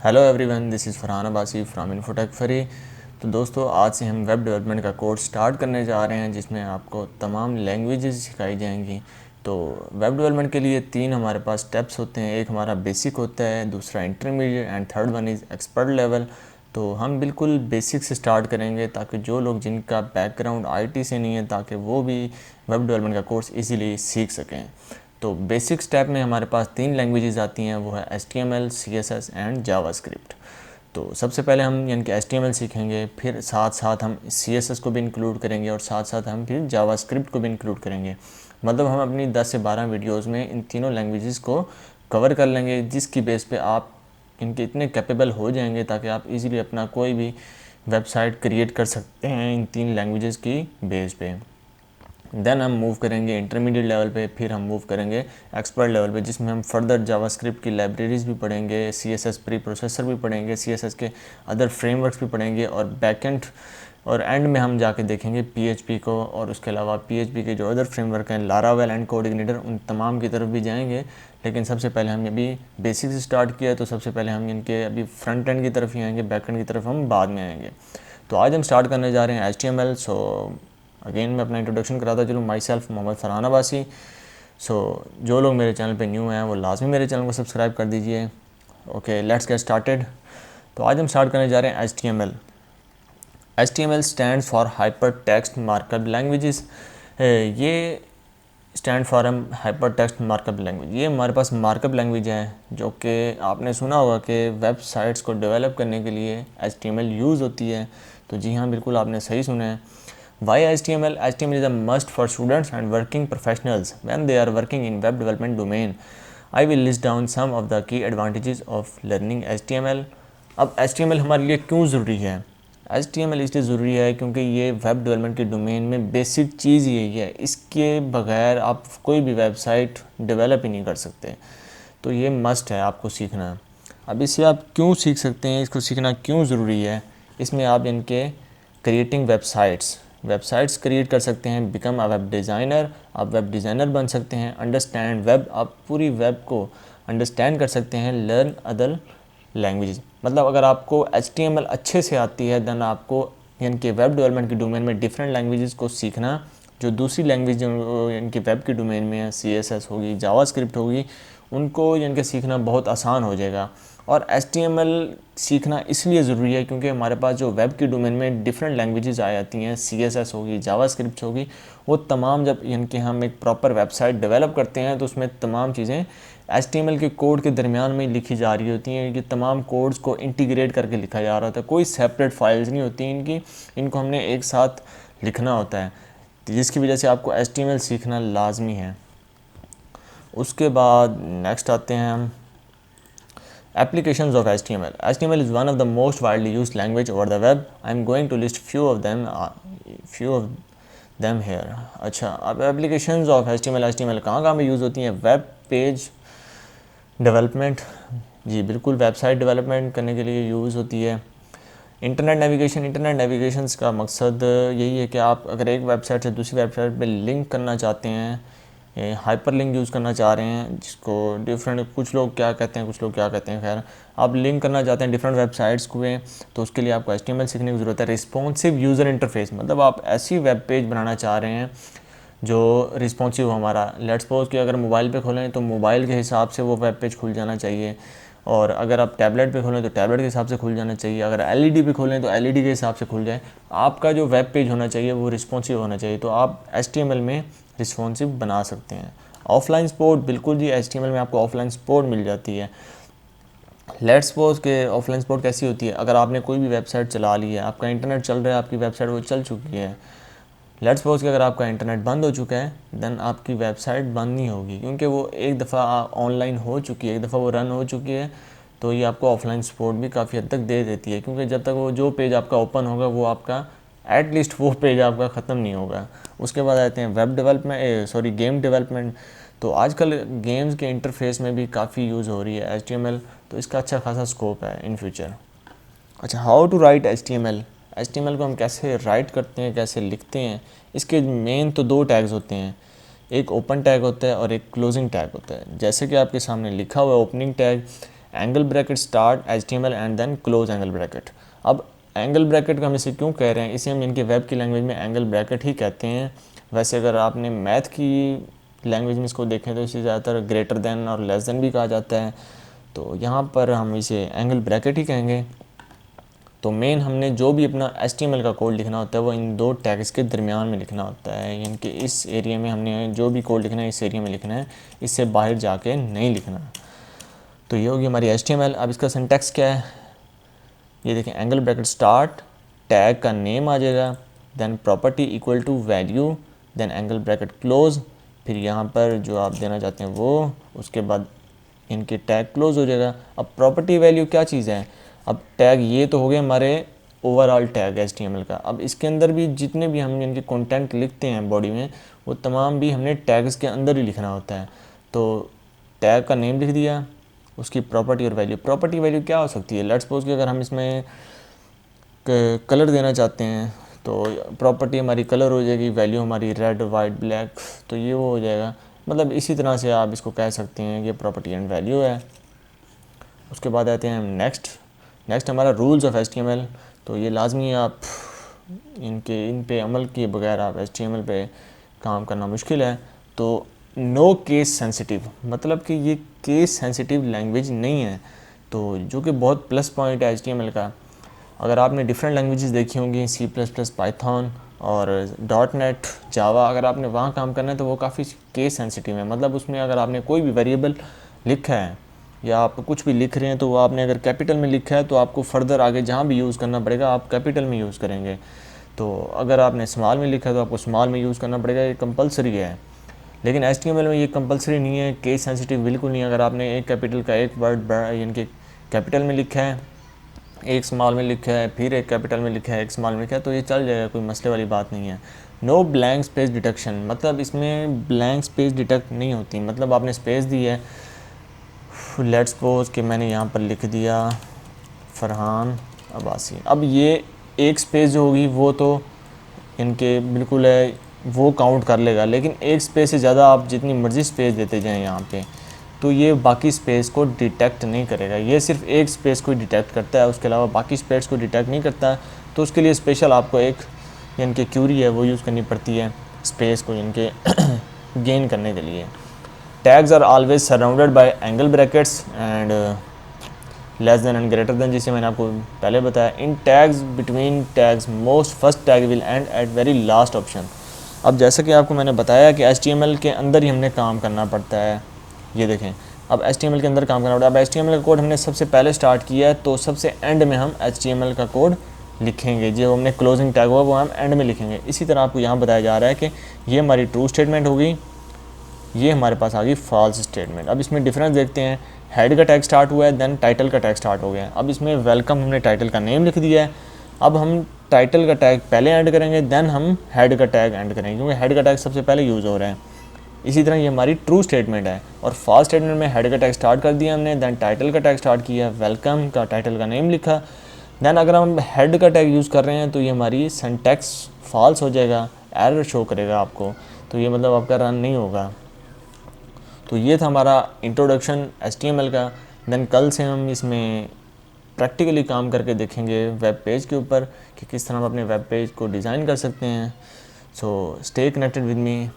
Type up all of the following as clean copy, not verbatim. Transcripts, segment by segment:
Hello everyone, this is Farhan Abbasi from infotech फरी। तो दोस्तों, आज से हम वेब डेवलपमेंट का कोर्स स्टार्ट करने जा रहे हैं जिसमें आपको तमाम लैंग्वेजेस सिखाई जाएंगी। तो वेब डेवलपमेंट के लिए 3 हमारे पास स्टेप्स होते हैं। एक हमारा बेसिक होता है, दूसरा intermediate and third one is expert level. तो हम बिल्कुल बेसिक से स्टार्ट करेंगे ताकि जो लोग जिनका बैकग्राउंड आईटी से नहीं है ताकि वो भी वेब डेवलपमेंट का कोर्स इजीली सीख सकें। तो बेसिक स्टेप में हमारे पास 3 लैंग्वेजेस आती हैं, वो है HTML, CSS एंड जावास्क्रिप्ट। तो सबसे पहले हम यानी कि HTML सीखेंगे, फिर साथ साथ हम CSS को भी इंक्लूड करेंगे और साथ साथ हम फिर जावास्क्रिप्ट को भी इंक्लूड करेंगे। मतलब हम अपनी 10 से 12 वीडियोज़ में इन तीनों लैंग्वेजेस को कवर कर लेंगे, जिसकी बेस पे आप इनके इतने कैपेबल हो जाएंगे ताकि आप इजीली अपना कोई भी वेबसाइट क्रिएट कर सकते हैं इन 3 लैंग्वेजेस की बेस पे। देन हम मूव करेंगे इंटरमीडिएट लेवल पे, फिर हम मूव करेंगे एक्सपर्ट लेवल पे, जिसमें हम फर्दर जावास्क्रिप्ट की लाइब्रेरीज़ भी पढ़ेंगे, CSS प्री प्रोसेसर भी पढ़ेंगे, CSS के अदर फ्रेमवर्क्स भी पढ़ेंगे और बैकएंड और एंड में हम जाके देखेंगे PHP को और उसके अलावा PHP के जो अदर फ्रेमवर्क हैं, लारावेल एंड कोऑर्डिनेटर, उन तमाम की तरफ भी जाएंगे। लेकिन सबसे पहले हम अभी बेसिक से स्टार्ट किया है, तो सबसे पहले हम इनके अभी फ्रंट एंड की तरफ ही आएंगे, बैक एंड की तरफ हम बाद में आएंगे। तो आज हम स्टार्ट करने जा रहे हैं HTML। सो अगेन मैं अपना इंट्रोडक्शन कराता चलूँ, माई सेल्फ मोहम्मद फरहान अब्बासी। जो लोग मेरे चैनल पे न्यू हैं वो लाजमी मेरे चैनल को सब्सक्राइब कर दीजिए। Okay, let's get started. तो आज हम स्टार्ट करने जा रहे हैं HTML। HTML stands for hyper text markup languages. ये stand for hyper text markup language. ये हमारे पास मार्कअप लैंग्वेज है जो कि आपने सुना होगा कि वेबसाइट्स को डेवलप करने के लिए HTML यूज़ होती है। तो जी हाँ, बिल्कुल आपने सही सुना है। Why HTML? HTML is a must for students and working professionals when they are working in web development domain. I will list down some of the key advantages of learning HTML. अब HTML हमारे लिए क्यों ज़रूरी है? HTML इसलिए ज़रूरी है क्योंकि ये वेब डेवलपमेंट के डोमेन में बेसिक चीज़ यही है। इसके बगैर आप कोई भी वेबसाइट डेवलप ही नहीं कर सकते। तो ये मस्ट है आपको सीखना। अब इसे आप क्यों सीख सकते हैं, इसको सीखना क्यों ज़रूरी है? इसमें आप इनके क्रिएटिंग वेबसाइट्स क्रिएट कर सकते हैं, बिकम अ वेब डिज़ाइनर, आप वेब डिज़ाइनर बन सकते हैं, अंडरस्टैंड वेब, आप पूरी वेब को अंडरस्टैंड कर सकते हैं, लर्न अदर लैंग्वेज। मतलब अगर आपको HTML अच्छे से आती है देन आपको यानी कि वेब डेवलपमेंट के डोमेन में डिफरेंट लैंग्वेजेस को सीखना, जो दूसरी लैंग्वेज जो इनके वेब के डोमेन में है, CSS होगी, जावास्क्रिप्ट होगी, उनको यानी कि सीखना बहुत आसान हो जाएगा। और HTML सीखना इसलिए ज़रूरी है क्योंकि हमारे पास जो वेब के डोमेन में डिफरेंट लैंग्वेजेस आ जाती हैं, CSS होगी, जावास्क्रिप्ट होगी, वो तमाम जब यानी कि हम एक प्रॉपर वेबसाइट डेवलप करते हैं तो उसमें तमाम चीज़ें HTML के कोड के दरमियान में लिखी जा रही होती हैं। कि तमाम कोड्स को इंटीग्रेट करके लिखा जा रहा होता है, कोई सेपरेट फाइल्स नहीं होती इनकी, इनको हमने एक साथ लिखना होता है, जिसकी वजह से आपको HTML सीखना लाजमी है। उसके बाद नेक्स्ट आते हैं हम Applications of HTML. HTML is one of the most widely used language over the web. I am going to list few of them here. अच्छा, अब applications of HTML कहाँ पे यूज़ होती हैं? वेब पेज डेवलपमेंट, जी बिल्कुल, website development करने के लिए यूज़ होती है। इंटरनेट नेविगेशन का मकसद यही है कि आप अगर एक वेबसाइट से दूसरी वेबसाइट पे लिंक करना चाहते हैं, हाइपर लिंक यूज़ करना चाह रहे हैं, जिसको डिफरेंट कुछ लोग क्या कहते हैं, खैर आप लिंक करना चाहते हैं डिफरेंट वेबसाइट्स को, तो उसके लिए आपको HTML सीखने की ज़रूरत है। रिस्पॉन्सिव यूज़र इंटरफेस, मतलब आप ऐसी वेब पेज बनाना चाह रहे हैं जो रिस्पॉन्सिव हमारा, लेट्स सपोज कि अगर मोबाइल पे खोलें तो मोबाइल के हिसाब से वो वेब पेज खुल जाना चाहिए, और अगर आप टैबलेट पे खोलें तो टैबलेट के हिसाब से खुल जाना चाहिए, अगर LED पे खोलें तो LED के हिसाब से खुल जाए। आपका जो वेब पेज होना चाहिए वो रिस्पॉन्सिव होना चाहिए, तो आप HTML में रिस्पॉन्सिव बना सकते हैं। ऑफलाइन सपोर्ट, बिल्कुल जी, HTML में आपको ऑफलाइन सपोर्ट मिल जाती है। लेट्स सपोज के ऑफलाइन सपोर्ट कैसी होती है? अगर आपने कोई भी वेबसाइट चला ली है, आपका इंटरनेट चल रहा है, आपकी वेबसाइट वो चल चुकी है, लेट्स सपोज कि अगर आपका इंटरनेट बंद हो चुका है देन आपकी वेबसाइट बंद नहीं होगी, क्योंकि वो एक दफ़ा ऑनलाइन हो चुकी है, एक दफ़ा वो रन हो चुकी है। तो ये आपको ऑफलाइन सपोर्ट भी काफ़ी हद तक दे देती है, क्योंकि जब तक वो जो पेज आपका ओपन होगा वो आपका एटलीस्ट वो पेज आपका ख़त्म नहीं होगा। उसके बाद आते हैं गेम डेवलपमेंट। तो आजकल गेम्स के इंटरफेस में भी काफ़ी यूज़ हो रही है HTML, तो इसका अच्छा खासा स्कोप है इन फ्यूचर। अच्छा, हाउ टू राइट HTML को हम कैसे राइट करते हैं, कैसे लिखते हैं? इसके मेन तो 2 टैग्स होते हैं, एक ओपन टैग होता है और एक क्लोजिंग टैग होता है। जैसे कि आपके सामने लिखा हुआ है opening tag, angle bracket start HTML and then close angle bracket. अब एंगल ब्रैकेट का हम इसे क्यों कह रहे हैं, इसे हम इनके वेब की लैंग्वेज में एंगल ब्रैकेट ही कहते हैं। वैसे अगर आपने मैथ की लैंग्वेज में इसको देखें तो इसे ज़्यादातर ग्रेटर देन और लेस देन भी कहा जाता है, तो यहाँ पर हम इसे एंगल ब्रैकेट ही कहेंगे। तो मेन हमने जो भी अपना HTML का कोड लिखना होता है वो इन दो टैग्स के दरमियान में लिखना होता है, इनके इस एरिया में हमने जो भी कोड लिखना है इस एरिया में लिखना है, इससे बाहर जाके नहीं लिखना। तो ये होगी हमारी HTML। अब इसका सिंटैक्स क्या है, ये देखें, एंगल ब्रैकेट स्टार्ट, टैग का नेम आ जाएगा, then property equal to value, then angle bracket close, फिर यहाँ पर जो आप देना चाहते हैं वो, उसके बाद इनके टैग क्लोज हो जाएगा। अब प्रॉपर्टी वैल्यू क्या चीज़ है, अब टैग ये तो हो गए हमारे ओवरऑल टैग HTML का। अब इसके अंदर भी जितने भी हम इनके कंटेंट लिखते हैं बॉडी में, वो तमाम भी हमने टैग्स के अंदर ही लिखना होता है। तो टैग का नेम लिख दिया, उसकी प्रॉपर्टी और वैल्यू। प्रॉपर्टी वैल्यू क्या हो सकती है, लेट्स सपोज कि अगर हम इसमें कलर देना चाहते हैं तो प्रॉपर्टी हमारी कलर हो जाएगी, वैल्यू हमारी रेड वाइट ब्लैक, तो ये वो हो जाएगा। मतलब इसी तरह से आप इसको कह सकते हैं कि प्रॉपर्टी एंड वैल्यू है। उसके बाद आते हैं हम नेक्स्ट हमारा रूल्स ऑफ HTML। तो ये लाजमी आप इन पे अमल किए बगैर आप HTML पे काम करना मुश्किल है। तो नो केस सेंसिटिव, मतलब कि ये केस सेंसिटिव लैंग्वेज नहीं है, तो जो कि बहुत प्लस पॉइंट है HTML का। अगर आपने डिफरेंट लैंग्वेजेस देखी होंगी, C++, पाइथन और .NET, जावा, अगर आपने वहाँ काम करना है तो वो काफ़ी केस सेंसिटिव है। मतलब उसमें अगर आपने कोई भी वेरिएबल लिखा है या आप कुछ भी लिख रहे हैं तो वो आपने अगर कैपिटल में लिखा है तो आपको फर्दर आगे जहाँ भी यूज़ करना पड़ेगा आप कैपिटल में यूज़ करेंगे। तो अगर आपने स्मॉल में लिखा है तो आपको स्मॉल में यूज़ करना पड़ेगा, ये कंपलसरी है। लेकिन HTML में ये कंपलसरी नहीं है, केस सेंसिटिव बिल्कुल नहीं है। अगर आपने एक कैपिटल का एक वर्ड यानी कि कैपिटल में लिखा है, एक स्मॉल में लिखा है, फिर एक कैपिटल में लिखा है, एक स्मॉल में लिखा है, तो ये चल जाएगा, कोई मसले वाली बात नहीं है। नो ब्लैंक स्पेस डिटेक्शन, मतलब इसमें ब्लैंक स्पेस डिटेक्ट नहीं होती। मतलब आपने स्पेस दी है, लेट्स सपोज कि मैंने यहाँ पर लिख दिया फरहान अब्बासी। अब ये एक स्पेस जो होगी वो तो इनके बिल्कुल है, वो काउंट कर लेगा। लेकिन एक स्पेस से ज़्यादा आप जितनी मर्ज़ी स्पेस देते जाएँ यहाँ पे, तो ये बाकी स्पेस को डिटेक्ट नहीं करेगा। ये सिर्फ एक स्पेस को डिटेक्ट करता है, उसके अलावा बाकी स्पेस को डिटेक्ट नहीं करता। तो उसके लिए स्पेशल आपको एक इनके क्यूरी है वो यूज़ करनी पड़ती है स्पेस को इनके गेन करने के लिए। Tags are always surrounded by angle brackets and less than and greater than, जिसे मैंने आपको पहले बताया। In tags between tags most first tag will end at very last option. अब जैसा कि आपको मैंने बताया कि HTML के अंदर ही हमने काम करना पड़ता है। ये देखें, अब HTML के अंदर काम करना पड़ता है। अब HTML का कोड हमने सबसे पहले स्टार्ट किया है, तो सबसे एंड में हम HTML का कोड लिखेंगे। जो हमने क्लोजिंग टैग हुआ वो हम एंड में लिखेंगे। इसी तरह आपको यहाँ बताया जा रहा है कि ये हमारी ट्रू स्टेटमेंट होगी, ये हमारे पास आ गई फॉल्स स्टेटमेंट। अब इसमें डिफरेंस देखते हैं। हेड का टैग स्टार्ट हुआ है, देन टाइटल का टैग स्टार्ट हो गया है। अब इसमें वेलकम हमने टाइटल का नेम लिख दिया है। अब हम टाइटल का टैग पहले ऐड करेंगे, देन हम हेड का टैग ऐड करेंगे, क्योंकि हेड का टैग सबसे पहले यूज़ हो रहा है। इसी तरह ये हमारी ट्रू स्टेटमेंट है। और फॉल्स स्टेटमेंट में हेड का टैग स्टार्ट कर दिया हमने, देन टाइटल का टैग स्टार्ट किया, वेलकम का टाइटल का नेम लिखा। देन अगर हम हेड का टैग यूज़ कर रहे हैं तो ये हमारी सिंटैक्स फॉल्स हो जाएगा, एरर शो करेगा आपको, तो ये मतलब आपका रन नहीं होगा। तो ये था हमारा इंट्रोडक्शन HTML का। देन कल से हम इसमें प्रैक्टिकली काम करके देखेंगे वेब पेज के ऊपर कि किस तरह हम अपने वेब पेज को डिज़ाइन कर सकते हैं। So stay connected with me,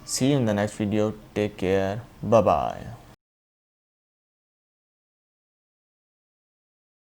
see you in the next video, take care, bye bye.